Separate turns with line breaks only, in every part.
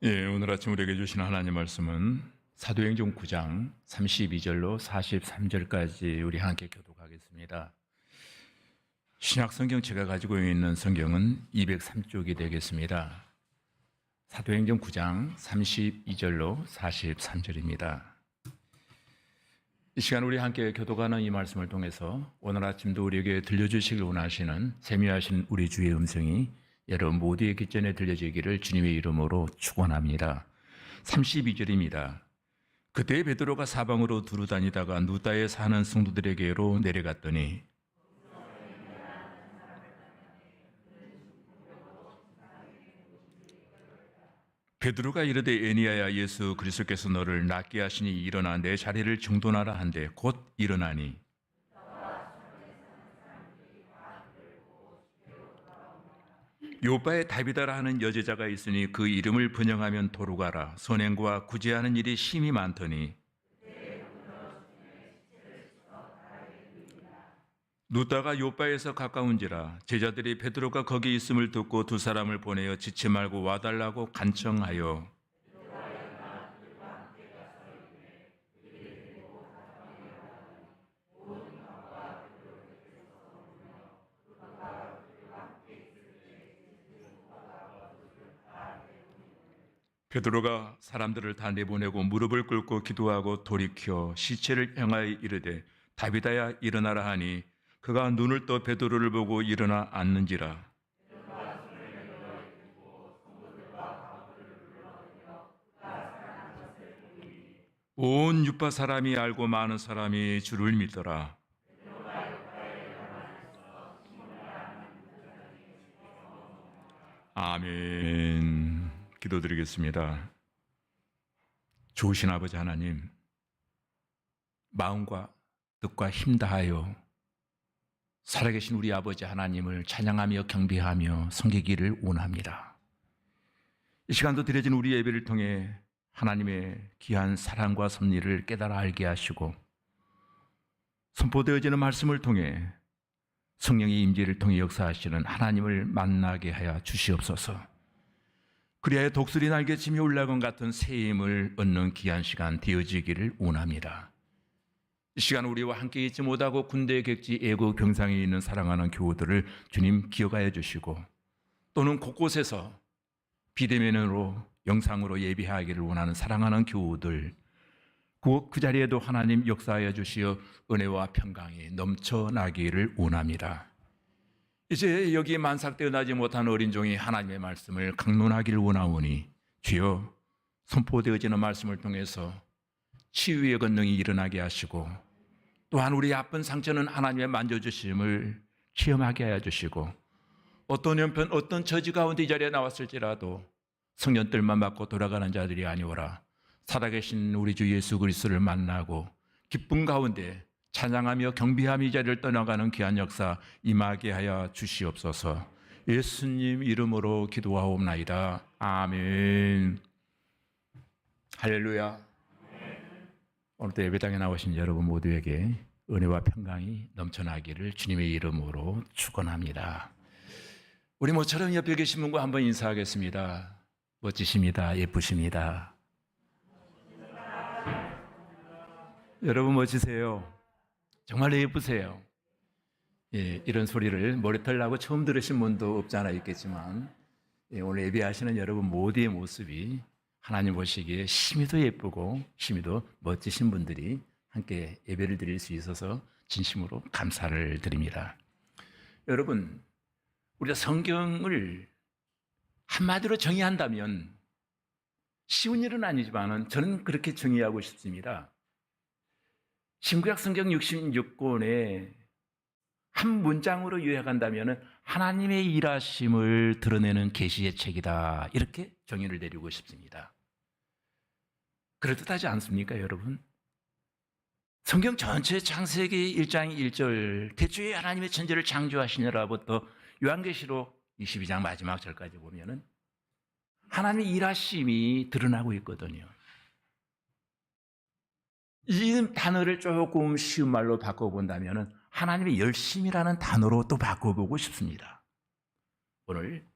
오늘 아침 우리에게 주신 하나님 말씀은 사도행전 9장 32절로 43절까지 우리 함께 교독하겠습니다. 신약 성경 제가 가지고 있는 성경은 203쪽이 되겠습니다. 사도행전 9장 32절로 43절입니다. 이 시간 우리 함께 교독하는 이 말씀을 통해서 오늘 아침도 우리에게 들려주시길 원하시는 세미하신 우리 주의 음성이 여러분 모두의 귓전에 들려지기를 주님의 이름으로 축원합니다. 32절입니다. 그때 베드로가 사방으로 두루 다니다가 누다에 사는 성도들에게로 내려갔더니 베드로가 이르되 에니야야 예수 그리스도께서 너를 낫게 하시니 일어나 내 자리를 정돈하라 한데 곧 일어나니 요바에 다비다라 하는 여제자가 있으니 그 이름을 번영하면 도루가라. 선행과 구제하는 일이 심히 많더니 누다가 요바에서 가까운지라 제자들이 베드로가 거기 있음을 듣고 두 사람을 보내어 지치 말고 와달라고 간청하여 베드로가 사람들을 다 내보내고 무릎을 꿇고 기도하고 돌이켜 시체를 향하여 이르되 다비다야 일어나라 하니 그가 눈을 떠 베드로를 보고 일어나 앉는지라. 온 유파 사람이 알고 많은 사람이 주를 믿더라. 아멘. 기도드리겠습니다. 좋으신 아버지 하나님, 마음과 뜻과 힘 다하여 살아계신 우리 아버지 하나님을 찬양하며 경배하며 섬기기를 원합니다. 이 시간도 드려진 우리 예배를 통해 하나님의 귀한 사랑과 섭리를 깨달아 알게 하시고 선포되어지는 말씀을 통해 성령의 임재를 통해 역사하시는 하나님을 만나게 하여 주시옵소서. 그리하여 독수리 날개치며 올라간 같은 새 힘을 얻는 귀한 시간 되어지기를 원합니다. 이 시간 우리와 함께 있지 못하고 군대 객지 애국 병상에 있는 사랑하는 교우들을 주님 기억하여 주시고 또는 곳곳에서 비대면으로 영상으로 예배하기를 원하는 사랑하는 교우들 그 자리에도 하나님 역사하여 주시어 은혜와 평강이 넘쳐나기를 원합니다. 이제 여기 만삭되어 나지 못한 어린 종이 하나님의 말씀을 강론하기를 원하오니 주여 선포되어지는 말씀을 통해서 치유의 권능이 일어나게 하시고 또한 우리 아픈 상처는 하나님의 만져주심을 체험하게 하여 주시고 어떤 형편 어떤 처지 가운데 이 자리에 나왔을지라도 성년들만 맞고 돌아가는 자들이 아니오라 살아계신 우리 주 예수 그리스도를 만나고 기쁨 가운데 찬양하며 경배하며 이 자리를 떠나가는 귀한 역사 임하게 하여 주시옵소서. 예수님 이름으로 기도하옵나이다. 아멘. 할렐루야. 오늘도 예배당에 나오신 여러분 모두에게 은혜와 평강이 넘쳐나기를 주님의 이름으로 축원합니다. 우리 모처럼 옆에 계신 분과 한번 인사하겠습니다. 멋지십니다. 예쁘십니다. 여러분 멋지세요. 정말로 예쁘세요. 이런 소리를 머리털 나고 처음 들으신 분도 없지 않아 있겠지만 오늘 예배하시는 여러분 모두의 모습이 하나님 보시기에 심히도 예쁘고 심히도 멋지신 분들이 함께 예배를 드릴 수 있어서 진심으로 감사를 드립니다. 여러분, 우리가 성경을 한마디로 정의한다면 쉬운 일은 아니지만 저는 그렇게 정의하고 싶습니다. 신구약 성경 66권에 한 문장으로 요약한다면 하나님의 일하심을 드러내는 계시의 책이다. 이렇게 정의를 내리고 싶습니다. 그럴듯하지 않습니까, 여러분? 성경 전체 창세기 1장 1절 태초에 하나님의 천지를 창조하시느라부터 요한계시록 22장 마지막 절까지 보면은 하나님의 일하심이 드러나고 있거든요. 이 단어를 조금 쉬운 말로 바꿔본다면 하나님의 열심이라는 단어로 또 바꿔보고 싶습니다. 오늘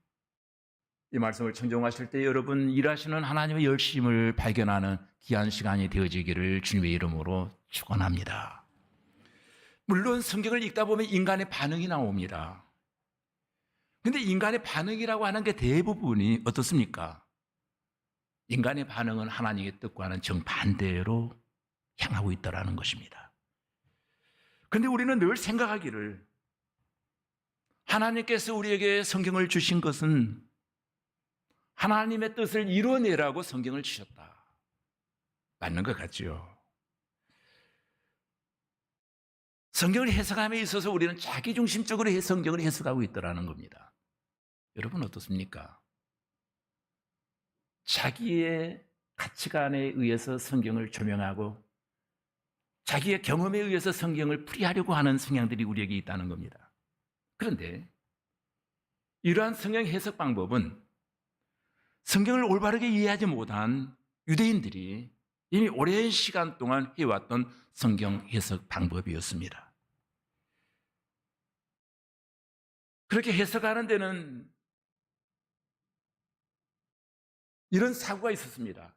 이 말씀을 청정하실 때 여러분 일하시는 하나님의 열심을 발견하는 귀한 시간이 되어지기를 주님의 이름으로 축원합니다. 물론 성경을 읽다 보면 인간의 반응이 나옵니다. 그런데 인간의 반응이라고 하는 게 대부분이 어떻습니까? 인간의 반응은 하나님의 뜻과는 정반대로 향하고 있다는 것입니다. 그런데 우리는 늘 생각하기를 하나님께서 우리에게 성경을 주신 것은 하나님의 뜻을 이뤄내라고 성경을 주셨다. 맞는 것 같죠? 성경을 해석함에 있어서 우리는 자기중심적으로 성경을 해석하고 있다는 겁니다. 여러분 어떻습니까? 자기의 가치관에 의해서 성경을 조명하고 자기의 경험에 의해서 성경을 풀이하려고 하는 성향들이 우리에게 있다는 겁니다. 그런데 이러한 성경 해석 방법은 성경을 올바르게 이해하지 못한 유대인들이 이미 오랜 시간 동안 해왔던 성경 해석 방법이었습니다. 그렇게 해석하는 데는 이런 사고가 있었습니다.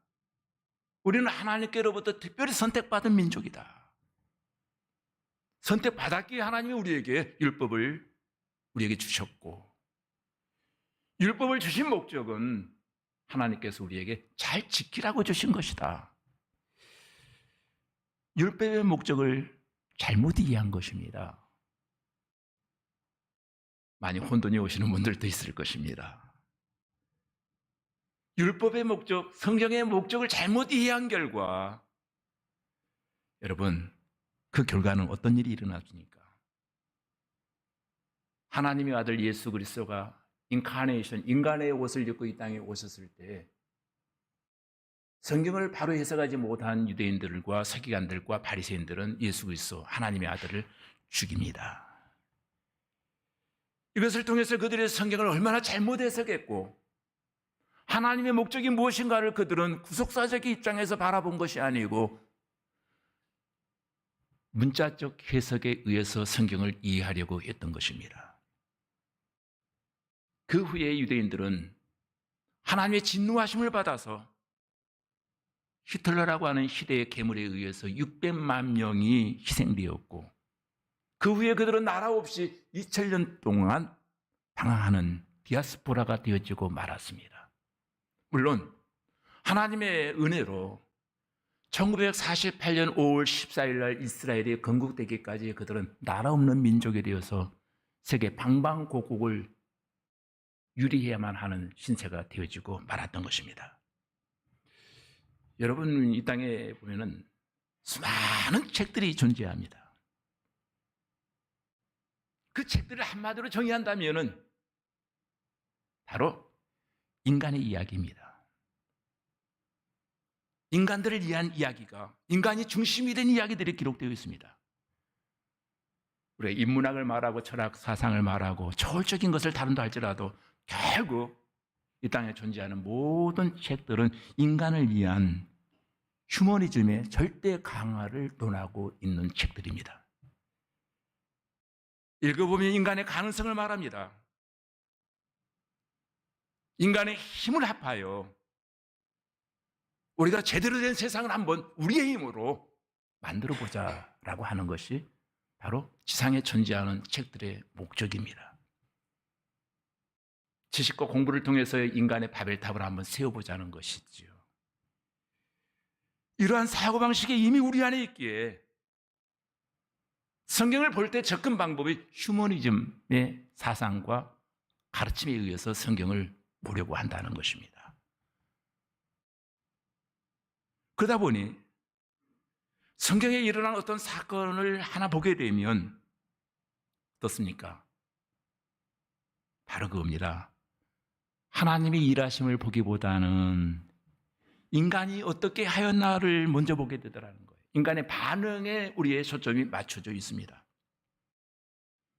우리는 하나님께로부터 특별히 선택받은 민족이다. 선택받았기에 하나님이 우리에게 율법을 우리에게 주셨고 율법을 주신 목적은 하나님께서 우리에게 잘 지키라고 주신 것이다. 율법의 목적을 잘못 이해한 것입니다. 많이 혼돈이 오시는 분들도 있을 것입니다. 율법의 목적, 성경의 목적을 잘못 이해한 결과 여러분 그 결과는 어떤 일이 일어났습니까? 하나님의 아들 예수 그리스도가 인카네이션, 인간의 옷을 입고 이 땅에 오셨을 때 성경을 바로 해석하지 못한 유대인들과 서기관들과 바리새인들은 예수 그리스도 하나님의 아들을 죽입니다. 이것을 통해서 그들의 성경을 얼마나 잘못 해석했고 하나님의 목적이 무엇인가를 그들은 구속사적인 입장에서 바라본 것이 아니고 문자적 해석에 의해서 성경을 이해하려고 했던 것입니다. 그 후에 유대인들은 하나님의 진노하심을 받아서 히틀러라고 하는 시대의 괴물에 의해서 600만 명이 희생되었고 그 후에 그들은 나라 없이 2000년 동안 방황하는 디아스포라가 되어지고 말았습니다. 물론 하나님의 은혜로 1948년 5월 14일 날 이스라엘이 건국되기까지 그들은 나라 없는 민족이 되어서 세계 방방곡곡을 유리해야만 하는 신세가 되어지고 말았던 것입니다. 여러분 이 땅에 보면은 수많은 책들이 존재합니다. 그 책들을 한마디로 정의한다면은 바로 인간의 이야기입니다. 인간들을 위한 이야기가 인간이 중심이 된 이야기들이 기록되어 있습니다. 우리가 인문학을 말하고 철학, 사상을 말하고 초월적인 것을 다룬다 할지라도 결국 이 땅에 존재하는 모든 책들은 인간을 위한 휴머니즘의 절대 강화를 논하고 있는 책들입니다. 읽어보면 인간의 가능성을 말합니다. 인간의 힘을 합하여 우리가 제대로 된 세상을 한번 우리의 힘으로 만들어보자라고 하는 것이 바로 지상에 존재하는 책들의 목적입니다. 지식과 공부를 통해서 인간의 바벨탑을 한번 세워보자는 것이지요. 이러한 사고방식이 이미 우리 안에 있기에 성경을 볼 때 접근 방법이 휴머니즘의 사상과 가르침에 의해서 성경을 보려고 한다는 것입니다. 그러다 보니 성경에 일어난 어떤 사건을 하나 보게 되면 어떻습니까? 바로 그겁니다. 하나님의 일하심을 보기보다는 인간이 어떻게 하였나를 먼저 보게 되더라는 거예요. 인간의 반응에 우리의 초점이 맞춰져 있습니다.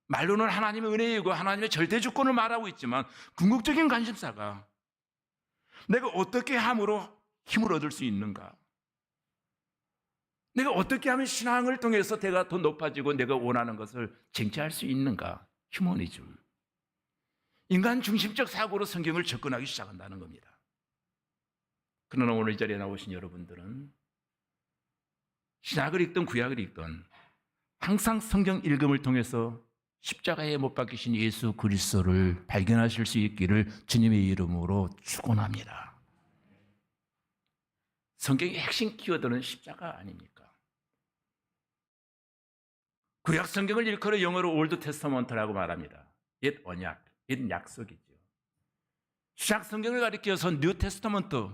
말로는 하나님의 은혜이고 하나님의 절대 주권을 말하고 있지만 궁극적인 관심사가 내가 어떻게 함으로 힘을 얻을 수 있는가? 내가 어떻게 하면 신앙을 통해서 내가 더 높아지고 내가 원하는 것을 쟁취할 수 있는가? 휴머니즘. 인간 중심적 사고로 성경을 접근하기 시작한다는 겁니다. 그러나 오늘 이 자리에 나오신 여러분들은 신약을 읽든 구약을 읽든 항상 성경 읽음을 통해서 십자가에 못 박히신 예수 그리스도를 발견하실 수 있기를 주님의 이름으로 축원합니다. 성경의 핵심 키워드는 십자가 아닙니까? 구약 성경을 일컬어 영어로 올드 테스터먼트라고 말합니다. 옛 언약, 옛 약속이죠. 신약 성경을 가리켜서 뉴 테스터먼트,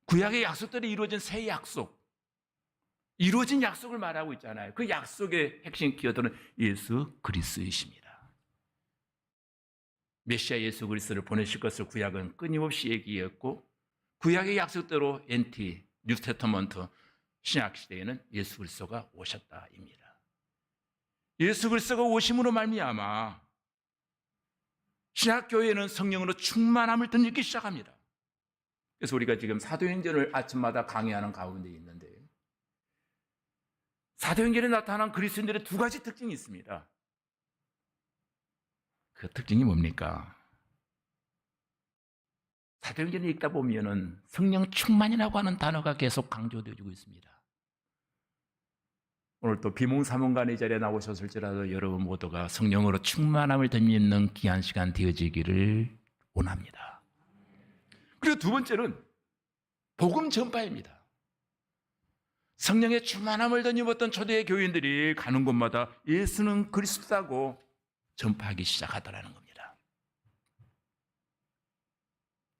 구약의 약속들이 이루어진 새 약속, 이루어진 약속을 말하고 있잖아요. 그 약속의 핵심 키워드는 예수 그리스도이십니다. 메시아 예수 그리스도를 보내실 것을 구약은 끊임없이 얘기했고, 구약의 약속대로 NT, 뉴 테스터먼트, 신약 시대에는 예수 그리스도가 오셨다입니다. 예수 그리스도가 오심으로 말미암아 신약 교회는 성령으로 충만함을 덧입기 시작합니다. 그래서 우리가 지금 사도행전을 아침마다 강의하는 가운데 있는데, 사도행전에 나타난 그리스도인들의 두 가지 특징이 있습니다. 그 특징이 뭡니까? 사도행전을 읽다 보면은 성령 충만이라고 하는 단어가 계속 강조되어지고 있습니다. 오늘 또 비몽사몽간의 자리에 나오셨을지라도 여러분 모두가 성령으로 충만함을 덧입는 귀한 시간 되어지기를 원합니다. 그리고 두 번째는 복음 전파입니다. 성령의 충만함을 덧입었던 초대의 교인들이 가는 곳마다 예수는 그리스도라고 전파하기 시작하더라는 겁니다.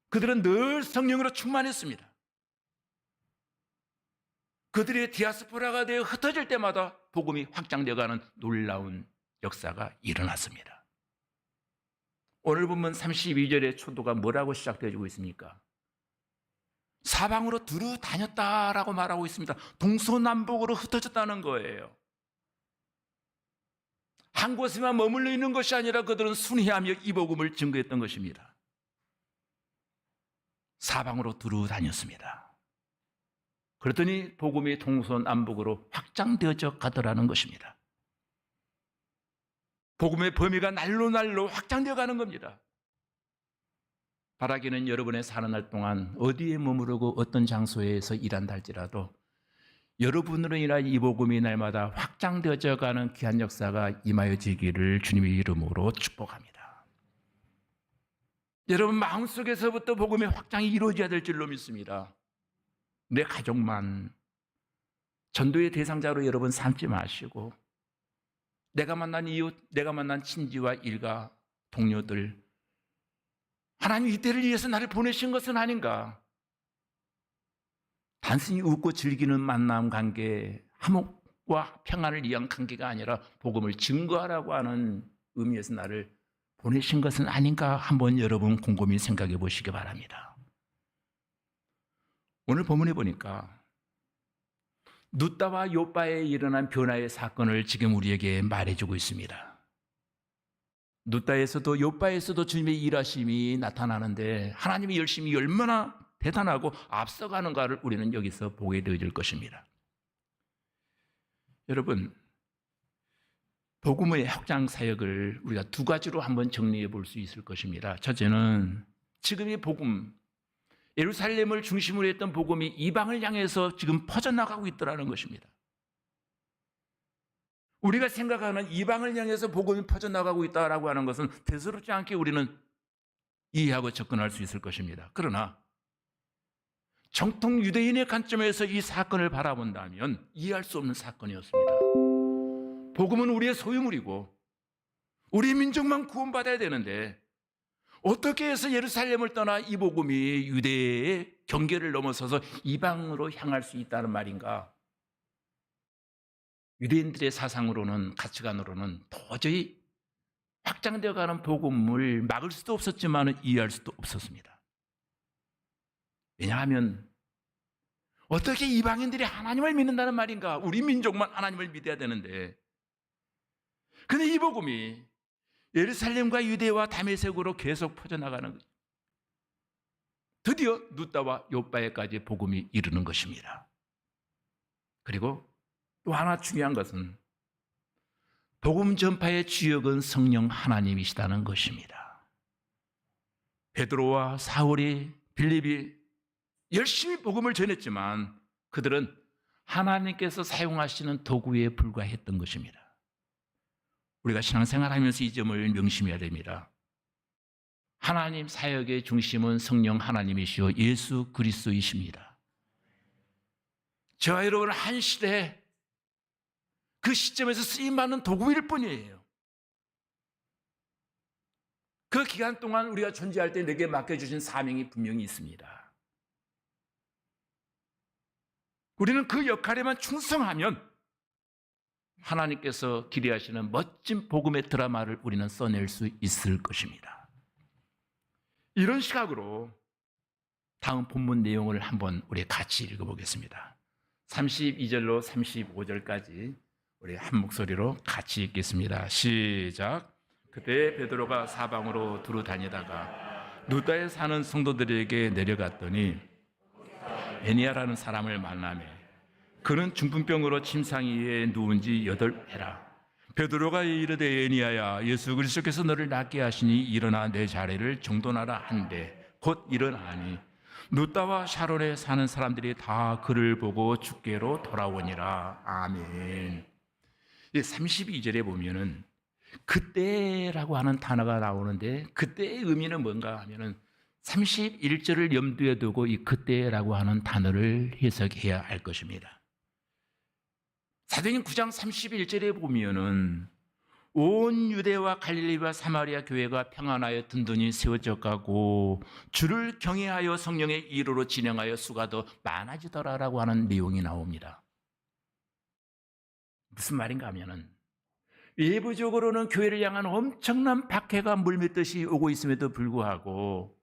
그들은 늘 성령으로 충만했습니다. 그들의 디아스포라가 되어 흩어질 때마다 복음이 확장되어가는 놀라운 역사가 일어났습니다. 오늘 본문 32절의 초도가 뭐라고 시작되어지고 있습니까? 사방으로 두루 다녔다라고 말하고 있습니다. 동서남북으로 흩어졌다는 거예요. 한 곳에만 머물러 있는 것이 아니라 그들은 순회하며 이 복음을 증거했던 것입니다. 사방으로 두루 다녔습니다. 그랬더니 복음이 동서남북으로 확장되어져 가더라는 것입니다. 복음의 범위가 날로 확장되어 가는 겁니다. 바라기는 여러분의 사는 날 동안 어디에 머무르고 어떤 장소에서 일한다 할지라도 여러분으로 인한 이 복음이 날마다 확장되어져 가는 귀한 역사가 임하여지기를 주님의 이름으로 축복합니다. 여러분 마음속에서부터 복음의 확장이 이루어져야 될 줄로 믿습니다. 내 가족만 전도의 대상자로 여러분 삼지 마시고, 내가 만난 이웃, 내가 만난 친지와 일가, 동료들, 하나님 이때를 위해서 나를 보내신 것은 아닌가? 단순히 웃고 즐기는 만남 관계, 화목과 평안을 위한 관계가 아니라 복음을 증거하라고 하는 의미에서 나를 보내신 것은 아닌가? 한번 여러분 곰곰이 생각해 보시기 바랍니다. 오늘 본문에 보니까 룻다와 욥바에 일어난 변화의 사건을 지금 우리에게 말해주고 있습니다. 룻다에서도 욥바에서도 주님의 일하심이 나타나는데 하나님의 열심이 얼마나 대단하고 앞서가는가를 우리는 여기서 보게 되어질 것입니다. 여러분, 복음의 확장 사역을 우리가 두 가지로 한번 정리해 볼 수 있을 것입니다. 첫째는 지금의 복음, 예루살렘을 중심으로 했던 복음이 이방을 향해서 지금 퍼져나가고 있더라는 것입니다. 우리가 생각하는 이방을 향해서 복음이 퍼져나가고 있다라고 하는 것은 대수롭지 않게 우리는 이해하고 접근할 수 있을 것입니다. 그러나 정통 유대인의 관점에서 이 사건을 바라본다면 이해할 수 없는 사건이었습니다. 복음은 우리의 소유물이고 우리 민족만 구원받아야 되는데 어떻게 해서 예루살렘을 떠나 이 복음이 유대의 경계를 넘어서서 이방으로 향할 수 있다는 말인가? 유대인들의 사상으로는, 가치관으로는 도저히 확장되어가는 복음을 막을 수도 없었지만 이해할 수도 없었습니다. 왜냐하면 어떻게 이방인들이 하나님을 믿는다는 말인가? 우리 민족만 하나님을 믿어야 되는데, 근데 이 복음이 예루살렘과 유대와 다메섹으로 계속 퍼져나가는 거죠. 드디어 룻다와 욥바에까지 복음이 이르는 것입니다. 그리고 또 하나 중요한 것은 복음 전파의 주역은 성령 하나님이시다는 것입니다. 베드로와 사울이, 빌립이 열심히 복음을 전했지만 그들은 하나님께서 사용하시는 도구에 불과했던 것입니다. 우리가 신앙생활하면서 이 점을 명심해야 됩니다. 하나님 사역의 중심은 성령 하나님이시요 예수 그리스도이십니다. 저와 여러분은 한 시대에 그 시점에서 쓰임받는 도구일 뿐이에요. 그 기간 동안 우리가 존재할 때 내게 맡겨주신 사명이 분명히 있습니다. 우리는 그 역할에만 충성하면 하나님께서 기대하시는 멋진 복음의 드라마를 우리는 써낼 수 있을 것입니다. 이런 시각으로 다음 본문 내용을 한번 우리 같이 읽어보겠습니다. 32절로 35절까지 우리 한 목소리로 같이 읽겠습니다. 시작. 그때 베드로가 사방으로 두루 다니다가 루다에 사는 성도들에게 내려갔더니 에니아라는 사람을 만나매 그는 중풍병으로 침상 위에 누운 지 8해라. 베드로가 이르되 에니아야 예수 그리스도께서 너를 낫게 하시니 일어나 내 자리를 정돈하라 한데 곧 일어나니 루다와 샤론에 사는 사람들이 다 그를 보고 주께로 돌아오니라. 아멘. 32절에 보면은 그때라고 하는 단어가 나오는데 그때의 의미는 뭔가 하면은 31절을 염두에 두고 이 그때라고 하는 단어를 해석해야 할 것입니다. 사도행전 9장 31절에 보면은 온 유대와 갈릴리와 사마리아 교회가 평안하여 든든히 세워져 가고 주를 경외하여 성령의 이로로 진행하여 수가 더 많아지더라라고 하는 내용이 나옵니다. 무슨 말인가 하면은 외부적으로는 교회를 향한 엄청난 박해가 물밀듯이 오고 있음에도 불구하고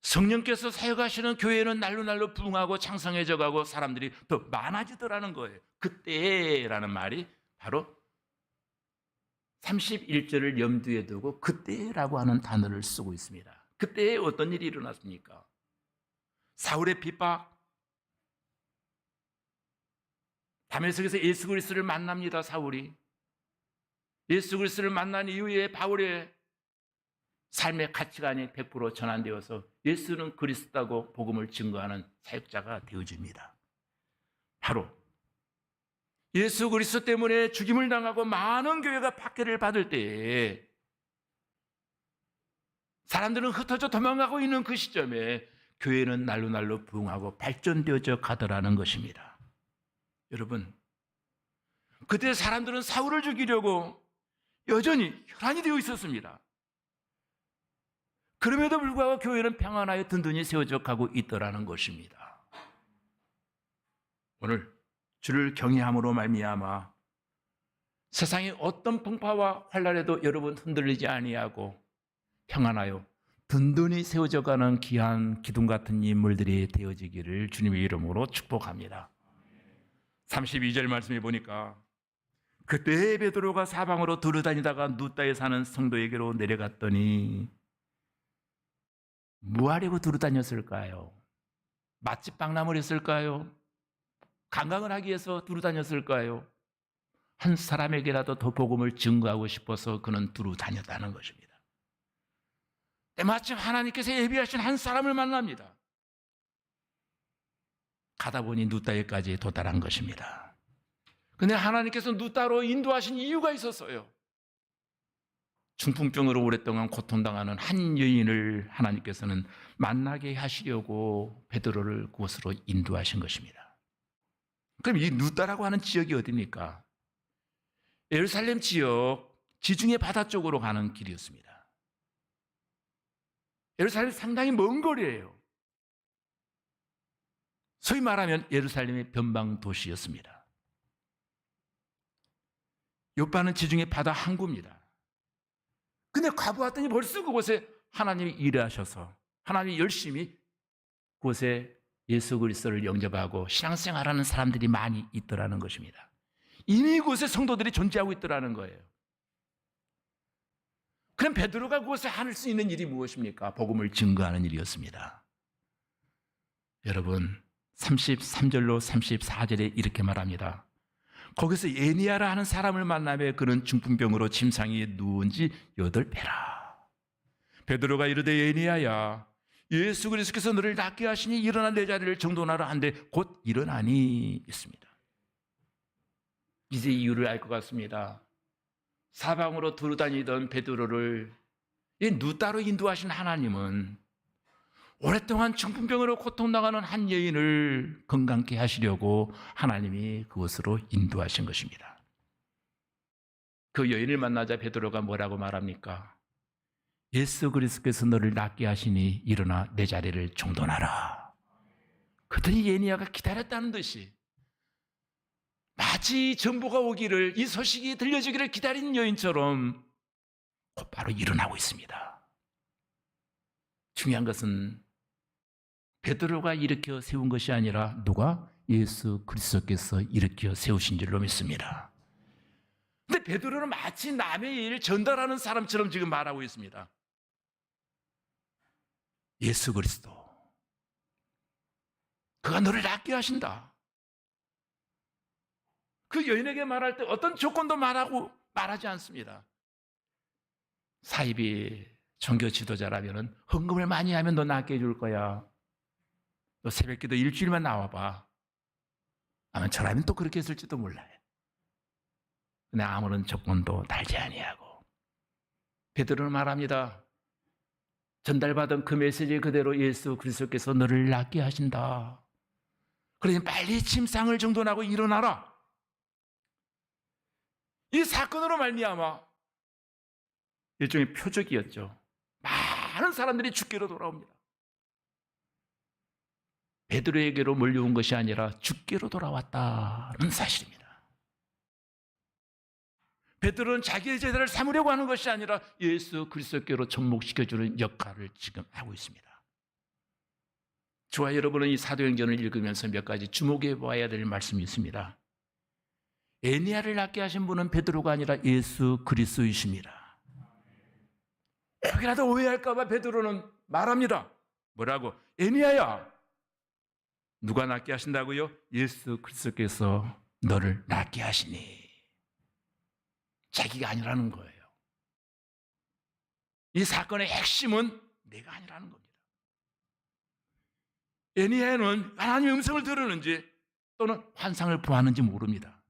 성령께서 사역하시는 교회는 날로 부흥하고 창성해져 가고 사람들이 더 많아지더라는 거예요. 그때라는 말이 바로 31절을 염두에 두고 그때라고 하는 단어를 쓰고 있습니다. 그때에 어떤 일이 일어났습니까? 사울의 핍박, 다메섹에서 예수 그리스도를 만납니다. 사울이 예수 그리스도를 만난 이후에 바울의 삶의 가치관이 100% 전환되어서 예수는 그리스도라고 복음을 증거하는 사역자가 되어집니다. 바로 예수 그리스도 때문에 죽임을 당하고 많은 교회가 박해를 받을 때에 사람들은 흩어져 도망가고 있는 그 시점에 교회는 날로 부흥하고 발전되어져 가더라는 것입니다. 여러분, 그때 사람들은 사울을 죽이려고 여전히 혈안이 되어 있었습니다. 그럼에도 불구하고 교회는 평안하여 든든히 세워져 가고 있더라는 것입니다. 오늘 주를 경외함으로 말미암아 세상의 어떤 풍파와 환란에도 여러분 흔들리지 아니하고 평안하여 든든히 세워져 가는 귀한 기둥 같은 인물들이 되어지기를 주님의 이름으로 축복합니다. 32절 말씀해 보니까 그때 베드로가 사방으로 두루다니다가 루다에 사는 성도에게로 내려갔더니 뭐 하려고 두루다녔을까요? 맛집 박람을 했을까요? 관광을 하기 위해서 두루다녔을까요? 한 사람에게라도 더 복음을 증거하고 싶어서 그는 두루다녔다는 것입니다. 때마침 하나님께서 예비하신 한 사람을 만납니다. 가다 보니 루다에까지 도달한 것입니다. 그런데 하나님께서 루다로 인도하신 이유가 있었어요. 중풍병으로 오랫동안 고통당하는 한 여인을 하나님께서는 만나게 하시려고 베드로를 그곳으로 인도하신 것입니다. 그럼 이 루다라고 하는 지역이 어디입니까? 예루살렘 지역 지중해 바다 쪽으로 가는 길이었습니다. 예루살렘 상당히 먼 거리예요. 소위 말하면 예루살렘의 변방 도시였습니다. 요빠는 지중해 바다 항구입니다. 근데 가보았더니 벌써 그곳에 하나님이 일하셔서 하나님이 열심히 그곳에 예수 그리스도를 영접하고 신앙생활하는 사람들이 많이 있더라는 것입니다. 이미 그곳에 성도들이 존재하고 있더라는 거예요. 그럼 베드로가 그곳에 할 수 있는 일이 무엇입니까? 복음을 증거하는 일이었습니다. 여러분 33절로 34절에 이렇게 말합니다. 거기서 에니야라 하는 사람을 만나며 그는 중풍병으로 침상에 누운 지 8배라. 베드로가 이르되 에니야야, 예수 그리스도께서 너를 낫게 하시니 일어나 내 자리를 정돈하라 한데 곧 일어나니 있습니다. 이제 이유를 알 것 같습니다. 사방으로 두루다니던 베드로를 누 따로 인도하신 하나님은 오랫동안 중풍병으로 고통당하는 한 여인을 건강케 하시려고 하나님이 그곳으로 인도하신 것입니다. 그 여인을 만나자 베드로가 뭐라고 말합니까? 예수 그리스도께서 너를 낫게 하시니 일어나 내 자리를 정돈하라. 그랬더니 에니야가 기다렸다는 듯이 마치 전보가 오기를, 이 소식이 들려주기를 기다린 여인처럼 곧바로 일어나고 있습니다. 중요한 것은 베드로가 일으켜 세운 것이 아니라 누가? 예수 그리스도께서 일으켜 세우신 줄로 믿습니다. 근데 베드로는 마치 남의 일을 전달하는 사람처럼 지금 말하고 있습니다. 예수 그리스도, 그가 너를 낫게 하신다. 그 여인에게 말할 때 어떤 조건도 말하지 않습니다. 사이비 종교 지도자라면 헌금을 많이 하면 너 낫게 해줄 거야. 너 새벽기도 일주일만 나와봐. 아마 저라면 또 그렇게 했을지도 몰라요. 근데 아무런 조건도 달지 아니하고 베드로는 말합니다. 전달받은 그 메시지 그대로 예수 그리스도께서 너를 낫게 하신다. 그러니 빨리 침상을 정돈하고 일어나라. 이 사건으로 말미암아 일종의 표적이었죠. 많은 사람들이 죽기로 돌아옵니다. 베드로에게로 몰려온 것이 아니라 죽기로 돌아왔다는 사실입니다. 베드로는 자기의 제자를 삼으려고 하는 것이 아니라 예수 그리스도께로 접목시켜주는 역할을 지금 하고 있습니다. 저와 여러분은 이 사도행전을 읽으면서 몇 가지 주목해 봐야 될 말씀이 있습니다. 에니야를 낫게 하신 분은 베드로가 아니라 예수 그리스도이십니다. 혹이라도 오해할까 봐 베드로는 말합니다. 뭐라고? 에니야야, 누가 낫게 하신다고요? 예수 그리스도께서 너를 낫게 하시니. 자기가 아니라는 거예요. 이 사건의 핵심은 내가 아니라는 겁니다. 에니야는 하나님의 음성을 들었는지 또는 환상을 보았는지 모릅니다.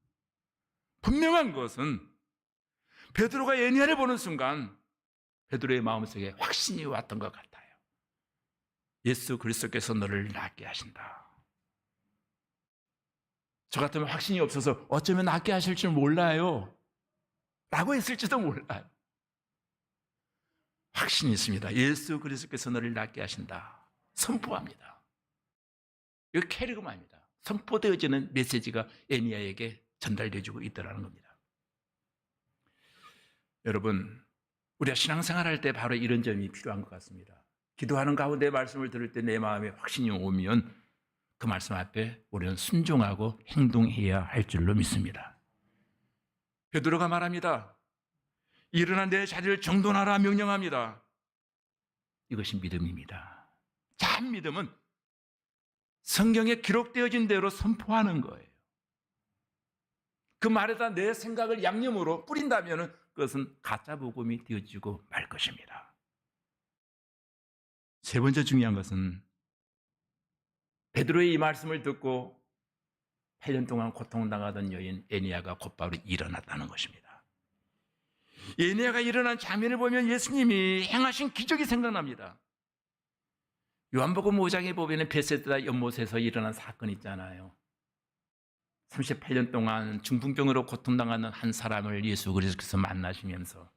분명한 것은 베드로가 에니야를 보는 순간 베드로의 마음속에 확신이 왔던 것 같아요. 예수 그리스도께서 너를 낫게 하신다. 저 같으면 확신이 없어서 어쩌면 낫게 하실 줄 몰라요 라고 했을지도 몰라요. 확신이 있습니다. 예수 그리스도께서 너를 낫게 하신다. 선포합니다. 이거 캐리그마입니다. 선포되어지는 메시지가 에니야에게 전달되어지고 있다는 겁니다. 여러분, 우리가 신앙생활 할 때 바로 이런 점이 필요한 것 같습니다. 기도하는 가운데 말씀을 들을 때 내 마음에 확신이 오면 그 말씀 앞에 우리는 순종하고 행동해야 할 줄로 믿습니다. 베드로가 말합니다. 일어나 내 자리를 정돈하라 명령합니다. 이것이 믿음입니다. 참 믿음은 성경에 기록되어진 대로 선포하는 거예요. 그 말에다 내 생각을 양념으로 뿌린다면 그것은 가짜 복음이 되어지고 말 것입니다. 세 번째 중요한 것은 베드로의 이 말씀을 듣고 8년 동안 고통당하던 여인 에니야가 곧바로 일어났다는 것입니다. 에니야가 일어난 장면을 보면 예수님이 행하신 기적이 생각납니다. 요한복음 5장에 보면 베세다 연못에서 일어난 사건 있잖아요. 38년 동안 중풍병으로 고통당하는 한 사람을 예수 그리스도께서 만나시면서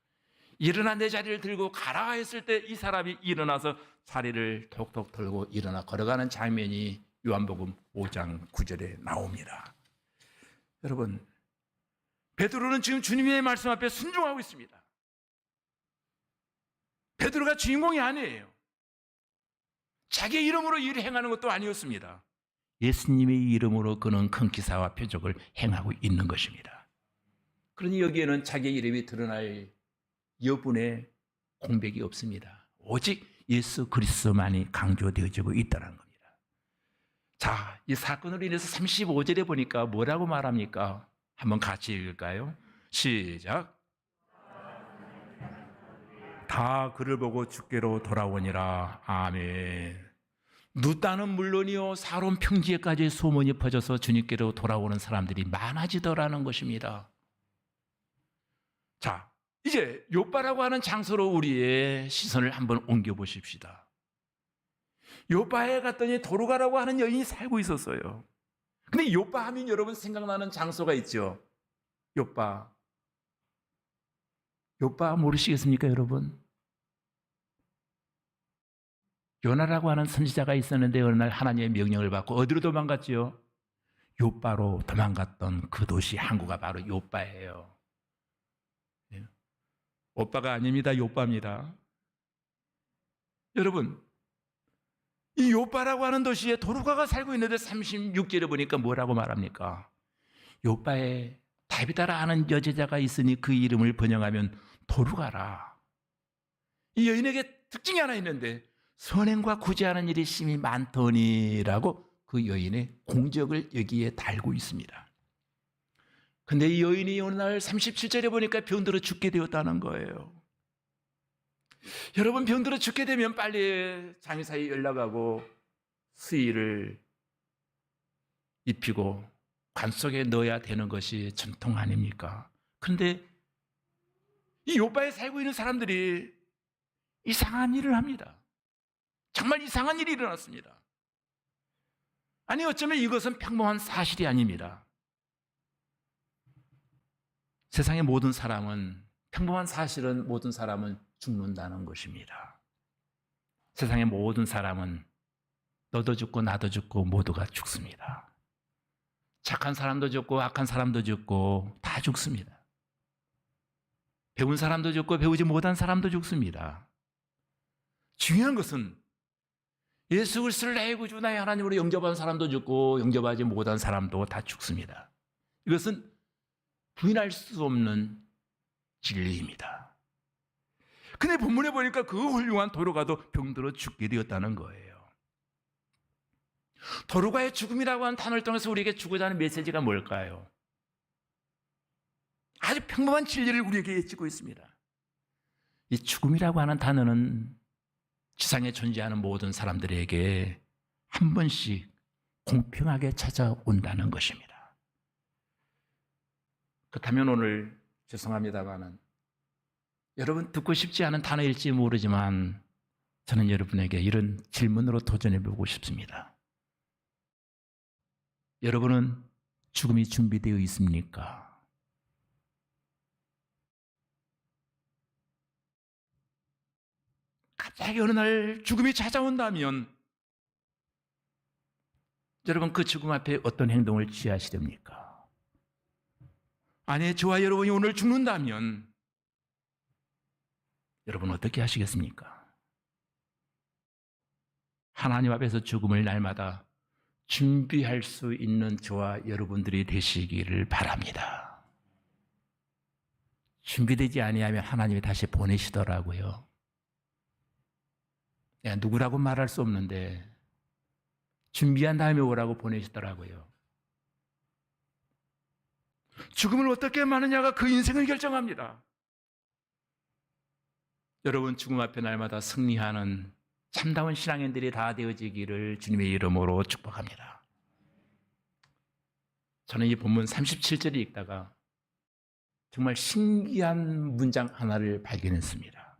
일어나 내 자리를 들고 가라 했을 때 이 사람이 일어나서 자리를 톡톡 털고 일어나 걸어가는 장면이 요한복음 5장 9절에 나옵니다. 여러분, 베드로는 지금 주님의 말씀 앞에 순종하고 있습니다. 베드로가 주인공이 아니에요. 자기 이름으로 일을 행하는 것도 아니었습니다. 예수님의 이름으로 그는 큰 기사와 표적을 행하고 있는 것입니다. 그러니 여기에는 자기 이름이 드러날 여분의 공백이 없습니다. 오직 예수 그리스도만이 강조되어지고 있다는 겁니다. 자, 이 사건으로 인해서 35절에 보니까 뭐라고 말합니까? 한번 같이 읽을까요? 시작. 다 그를 보고 주께로 돌아오니라. 아멘. 누따는 물론이요, 사론 평지에까지 소문이 퍼져서 주님께로 돌아오는 사람들이 많아지더라는 것입니다. 자, 이제 요바라고 하는 장소로 우리의 시선을 한번 옮겨 보십시다. 요바에 갔더니 도루가라고 하는 여인이 살고 있었어요. 근데 요바 하면 여러분 생각나는 장소가 있죠. 요바 모르시겠습니까, 여러분? 요나라고 하는 선지자가 있었는데 어느 날 하나님의 명령을 받고 어디로 도망갔지요? 요바로 도망갔던 그 도시 항구가 바로 요바예요. 오빠가 아닙니다. 요바입니다. 여러분, 이 요바라고 하는 도시에 도루가가 살고 있는데 36절에 보니까 뭐라고 말합니까? 요바에 다비다라 하는 여제자가 있으니 그 이름을 번역하면 도루가라. 이 여인에게 특징이 하나 있는데 선행과 구제하는 일이 심히 많더니라고 그 여인의 공적을 여기에 달고 있습니다. 근데 이 여인이 어느 날 37절에 보니까 병들어 죽게 되었다는 거예요. 여러분, 병들어 죽게 되면 빨리 장의사에 연락하고 수의를 입히고 관 속에 넣어야 되는 것이 전통 아닙니까? 그런데 이 요바에 살고 있는 사람들이 이상한 일을 합니다. 정말 이상한 일이 일어났습니다. 아니, 어쩌면 이것은 평범한 사실이 아닙니다. 세상의 모든 사람은, 평범한 사실은 모든 사람은 죽는다는 것입니다. 세상의 모든 사람은 너도 죽고 나도 죽고 모두가 죽습니다. 착한 사람도 죽고 악한 사람도 죽고 다 죽습니다. 배운 사람도 죽고 배우지 못한 사람도 죽습니다. 중요한 것은 예수 그리스도를 나의 구주 나의 하나님으로 영접한 사람도 죽고 영접하지 못한 사람도 다 죽습니다. 이것은 부인할 수 없는 진리입니다. 근데 본문에 보니까 그 훌륭한 도루가도 병들어 죽게 되었다는 거예요. 도루가의 죽음이라고 하는 단어를 통해서 우리에게 주고자 하는 메시지가 뭘까요? 아주 평범한 진리를 우리에게 여쭈고 있습니다. 이 죽음이라고 하는 단어는 지상에 존재하는 모든 사람들에게 한 번씩 공평하게 찾아온다는 것입니다. 그렇다면 오늘 죄송합니다만은 여러분 듣고 싶지 않은 단어일지 모르지만 저는 여러분에게 이런 질문으로 도전해 보고 싶습니다. 여러분은 죽음이 준비되어 있습니까? 갑자기 어느 날 죽음이 찾아온다면 여러분 그 죽음 앞에 어떤 행동을 취하시렵니까? 아니, 저와 여러분이 오늘 죽는다면 여러분 어떻게 하시겠습니까? 하나님 앞에서 죽음을 날마다 준비할 수 있는 저와 여러분들이 되시기를 바랍니다. 준비되지 아니하면 하나님이 다시 보내시더라고요. 누구라고 말할 수 없는데 준비한 다음에 오라고 보내시더라고요. 죽음을 어떻게 마느냐가 그 인생을 결정합니다. 여러분 죽음 앞에 날마다 승리하는 참다운 신앙인들이 다 되어지기를 주님의 이름으로 축복합니다. 저는 이 본문 37절을 읽다가 정말 신기한 문장 하나를 발견했습니다.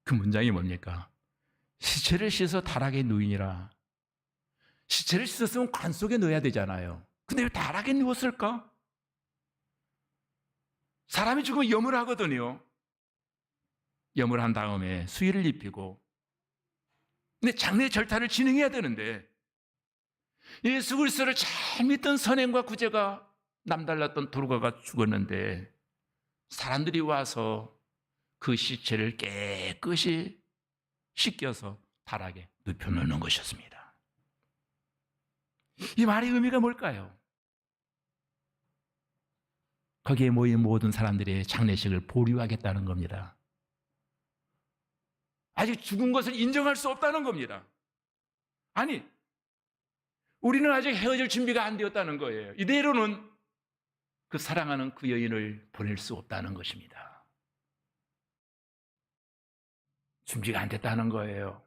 그 문장이 뭡니까? 시체를 씻어 다락에 누이니라. 시체를 씻었으면 관 속에 넣어야 되잖아요. 근데 왜 다락에 누웠을까? 사람이 죽으면 염을 하거든요. 염을 한 다음에 수의를 입히고, 근데 장례 절차를 진행해야 되는데 예수 그리스도를 잘 믿던 선행과 구제가 남달랐던 도루가가 죽었는데 사람들이 와서 그 시체를 깨끗이 씻겨서 다락에 눕혀놓는 것이었습니다. 이 말의 의미가 뭘까요? 거기에 모인 모든 사람들의 장례식을 보류하겠다는 겁니다. 아직 죽은 것을 인정할 수 없다는 겁니다. 아니, 우리는 아직 헤어질 준비가 안 되었다는 거예요. 이대로는 그 사랑하는 그 여인을 보낼 수 없다는 것입니다. 준비가 안 됐다는 거예요.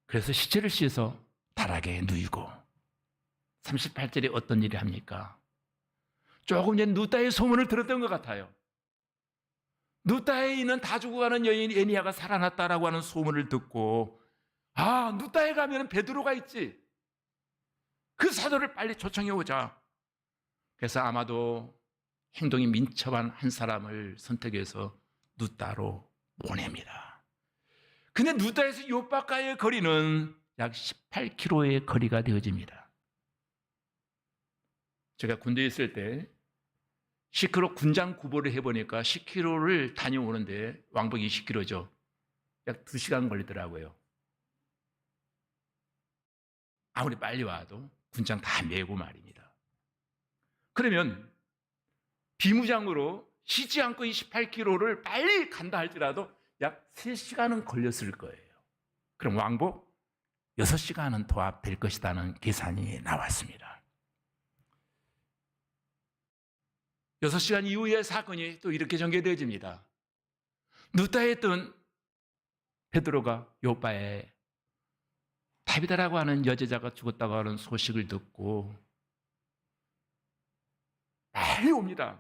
그래서 시체를 씻어 다락에 누이고 38절에 어떤 일이 합니까? 조금 전에 누따의 소문을 들었던 것 같아요. 누따에 있는 다 죽어가는 여인 에니야가 살아났다라고 하는 소문을 듣고 누따에 가면 베드로가 있지. 그 사도를 빨리 초청해 오자. 그래서 아마도 행동이 민첩한 한 사람을 선택해서 누따로 보냅니다. 근데 누따에서 요바가의 거리는 약 18km의 거리가 되어집니다. 제가 군대에 있을 때 10km 군장 구보를 해보니까 10km를 다녀오는데 왕복 20km죠. 약 2시간 걸리더라고요. 아무리 빨리 와도 군장 다 메고 말입니다. 그러면 비무장으로 쉬지 않고 이 18km를 빨리 간다 할지라도 약 3시간은 걸렸을 거예요. 그럼 왕복 6시간은 도합될 것이라는 계산이 나왔습니다. 6시간 이후의 사건이 또 이렇게 전개되어집니다. 누따에 있던 베드로가 요바에 다비다라고 하는 여제자가 죽었다고 하는 소식을 듣고 빨리 옵니다.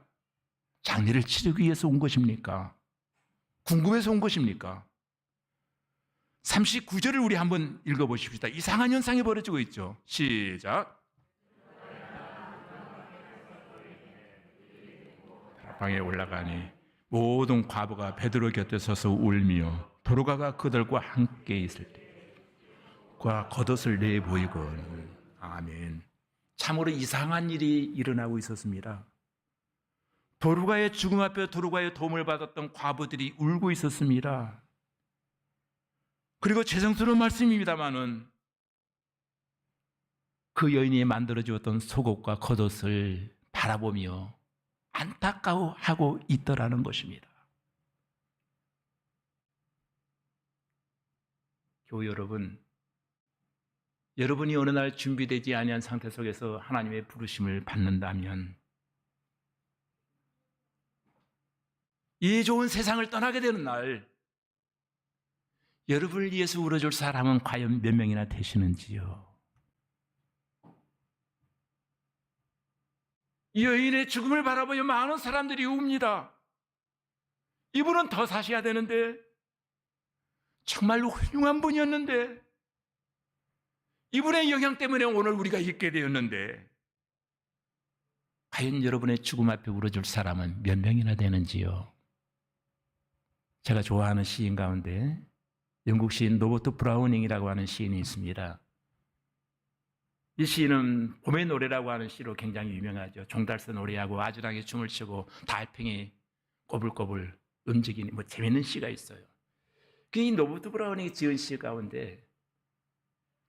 장례를 치르기 위해서 온 것입니까? 궁금해서 온 것입니까? 39절을 우리 한번 읽어보십시다. 이상한 현상이 벌어지고 있죠. 시작. 방에 올라가니 모든 과부가 베드로 곁에 서서 울며 도로가가 그들과 함께 있을 때 그가 겉옷을 내보이거늘. 아멘. 참으로 이상한 일이 일어나고 있었습니다. 도루가의 죽음 앞에 도루가의 도움을 받았던 과부들이 울고 있었습니다. 그리고 죄송스러운 말씀입니다마는 그 여인이 만들어주었던 속옷과 겉옷을 바라보며 안타까워하고 있더라는 것입니다. 교회 여러분, 여러분이 어느 날 준비되지 아니한 상태 속에서 하나님의 부르심을 받는다면 이 좋은 세상을 떠나게 되는 날 여러분을 위해서 울어줄 사람은 과연 몇 명이나 되시는지요? 이 여인의 죽음을 바라보며 많은 사람들이 웁니다. 이분은 더 사셔야 되는데, 정말로 훌륭한 분이었는데, 이분의 영향 때문에 오늘 우리가 있게 되었는데, 과연 여러분의 죽음 앞에 울어줄 사람은 몇 명이나 되는지요? 제가 좋아하는 시인 가운데 영국 시인 로버트 브라우닝이라고 하는 시인이 있습니다. 이 시인은 봄의 노래라고 하는 시로 굉장히 유명하죠. 종달새 노래하고 아주랑에 춤을 추고 달팽이 꼬불꼬불 움직이는 재밌는 시가 있어요. 이 로버트 브라우닝이 지은 시 가운데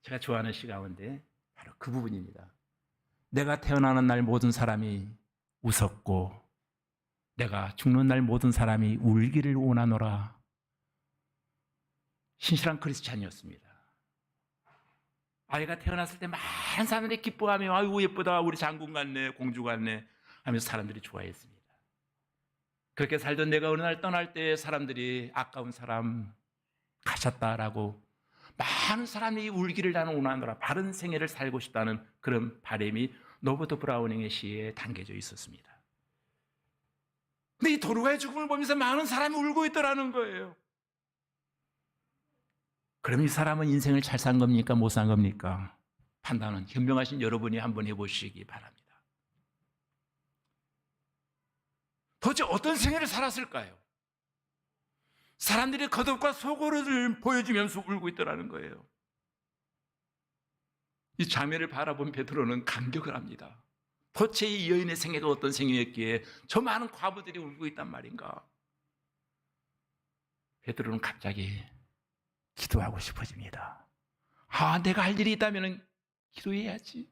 제가 좋아하는 시 가운데 바로 그 부분입니다. 내가 태어나는 날 모든 사람이 웃었고 내가 죽는 날 모든 사람이 울기를 원하노라. 신실한 크리스찬이었습니다. 아이가 태어났을 때 많은 사람들이 기뻐하며 아이고 예쁘다 우리 장군 같네 공주 같네 하면서 사람들이 좋아했습니다. 그렇게 살던 내가 어느 날 떠날 때 사람들이 아까운 사람 가셨다라고 많은 사람이 울기를 나는 원하노라. 바른 생애를 살고 싶다는 그런 바람이 로버트 브라우닝의 시에 담겨져 있었습니다. 근데 이 도루가의 죽음을 보면서 많은 사람이 울고 있더라는 거예요. 그럼 이 사람은 인생을 잘 산 겁니까? 못 산 겁니까? 판단은 현명하신 여러분이 한번 해보시기 바랍니다. 도대체 어떤 생애를 살았을까요? 사람들이 겉옷과 속옷을 보여주면서 울고 있더라는 거예요. 이 장면을 바라본 베드로는 감격을 합니다. 도대체 이 여인의 생애가 어떤 생애였기에 저 많은 과부들이 울고 있단 말인가? 베드로는 갑자기 기도하고 싶어집니다. 내가 할 일이 있다면 기도해야지.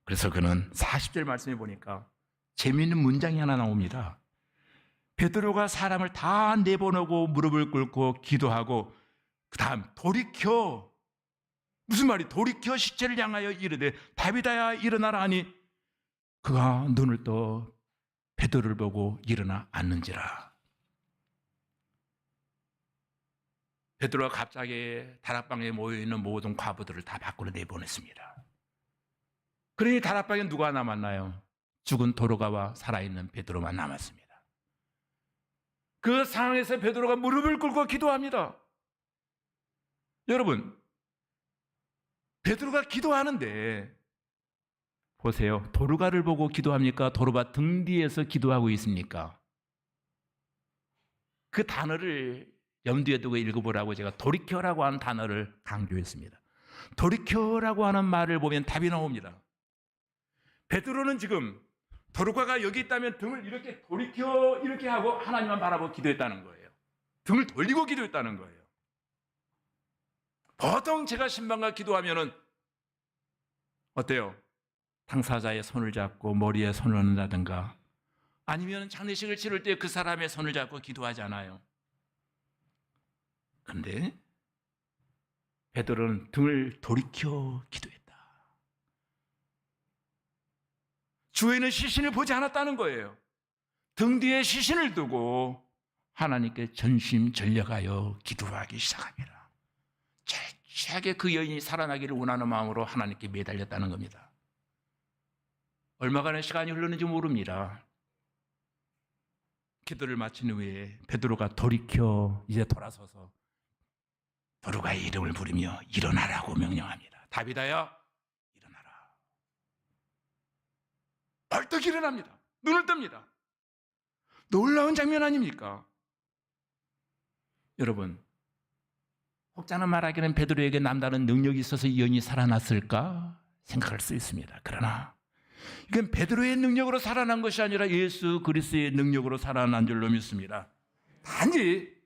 그래서 그는 40절 말씀해 보니까 재미있는 문장이 하나 나옵니다. 베드로가 사람을 다 내보내고 무릎을 꿇고 기도하고 그 다음 돌이켜 무슨 말이? 돌이켜 시체를 향하여 이르되 다윗아야 일어나라 하니 그가 눈을 떠 베드로를 보고 일어나 앉는지라. 베드로가 갑자기 다락방에 모여있는 모든 과부들을 다 밖으로 내보냈습니다. 그러니 다락방에 누가 남았나요? 죽은 도로가와 살아있는 베드로만 남았습니다. 그 상황에서 베드로가 무릎을 꿇고 기도합니다. 여러분, 베드로가 기도하는데 보세요. 도르가를 보고 기도합니까? 도르가 등 뒤에서 기도하고 있습니까? 그 단어를 염두에 두고 읽어보라고 제가 돌이켜라고 하는 단어를 강조했습니다. 돌이켜라고 하는 말을 보면 답이 나옵니다. 베드로는 지금 도르가가 여기 있다면 등을 이렇게 돌이켜 이렇게 하고 하나님만 바라보고 기도했다는 거예요. 등을 돌리고 기도했다는 거예요. 보통 제가 신방과 기도하면은 어때요? 당사자의 손을 잡고 머리에 손을 얹는다든가 아니면 장례식을 치를 때 그 사람의 손을 잡고 기도하잖아요. 그런데 베드로는 등을 돌이켜 기도했다. 주에는 시신을 보지 않았다는 거예요. 등 뒤에 시신을 두고 하나님께 전심전력하여 기도하기 시작합니다. 철저하게 그 여인이 살아나기를 원하는 마음으로 하나님께 매달렸다는 겁니다. 얼마간의 시간이 흘렀는지 모릅니다. 기도를 마친 후에 베드로가 돌이켜 이제 돌아서서 도르가의 이름을 부르며 일어나라고 명령합니다. 다윗아야 일어나라. 벌떡 일어납니다. 눈을 뜹니다. 놀라운 장면 아닙니까? 여러분, 혹자는 말하기는 베드로에게 남다른 능력이 있어서 이 여인이 살아났을까 생각할 수 있습니다. 그러나 이건 베드로의 능력으로 살아난 것이 아니라 예수 그리스도의 능력으로 살아난 줄로 믿습니다. 단지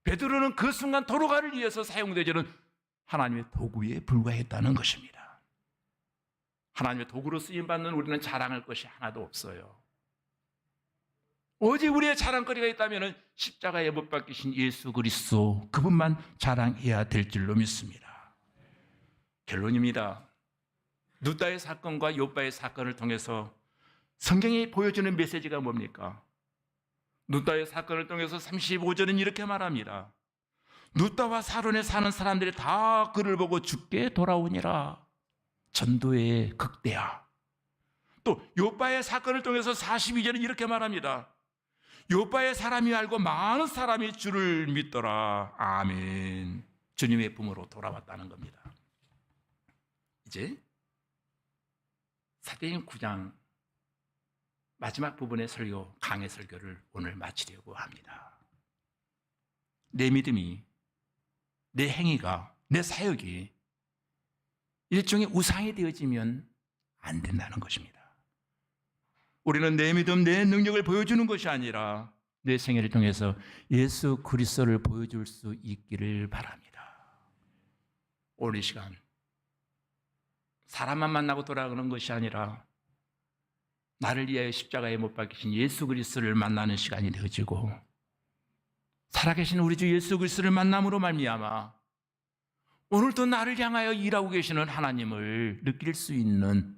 베드로는 그 순간 도르가를 위해서 사용되지는 하나님의 도구에 불과했다는 것입니다. 하나님의 도구로 쓰임받는 우리는 자랑할 것이 하나도 없어요. 오직 우리의 자랑거리가 있다면 십자가에 못 박히신 예수 그리스도 그분만 자랑해야 될 줄로 믿습니다. 결론입니다. 누다의 사건과 욥바의 사건을 통해서 성경이 보여주는 메시지가 뭡니까? 누다의 사건을 통해서 35절은 이렇게 말합니다. 누다와 사론에 사는 사람들이 다 그를 보고 죽게 돌아오니라. 전도의 극대화. 또 욥바의 사건을 통해서 42절은 이렇게 말합니다. 욥바의 사람이 알고 많은 사람이 주를 믿더라. 아멘. 주님의 품으로 돌아왔다는 겁니다. 이제 사도행전 9장 마지막 부분의 설교, 강의 설교를 오늘 마치려고 합니다. 내 믿음이, 내 행위가, 내 사역이 일종의 우상이 되어지면 안 된다는 것입니다. 우리는 내 믿음, 내 능력을 보여주는 것이 아니라 내 생애를 통해서 예수 그리스도를 보여줄 수 있기를 바랍니다. 오늘 이 시간 사람만 만나고 돌아가는 것이 아니라 나를 위하여 십자가에 못 박히신 예수 그리스도를 만나는 시간이 되어지고 살아계신 우리 주 예수 그리스도를 만남으로 말미암아 오늘도 나를 향하여 일하고 계시는 하나님을 느낄 수 있는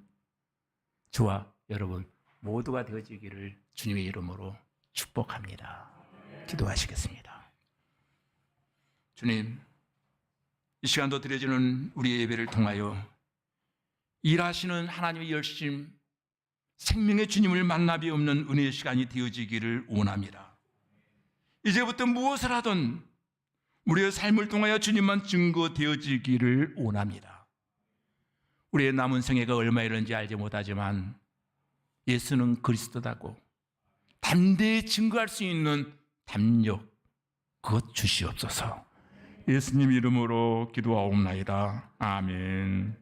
저와 여러분 모두가 되어지기를 주님의 이름으로 축복합니다. 기도하시겠습니다. 주님, 이 시간도 드려지는 우리의 예배를 통하여 일하시는 하나님의 열심, 생명의 주님을 만나비 없는 은혜의 시간이 되어지기를 원합니다. 이제부터 무엇을 하든 우리의 삶을 통하여 주님만 증거되어지기를 원합니다. 우리의 남은 생애가 얼마 이런지 알지 못하지만 예수는 그리스도다고 담대히 증거할 수 있는 담력 그것 주시옵소서. 예수님 이름으로 기도하옵나이다. 아멘.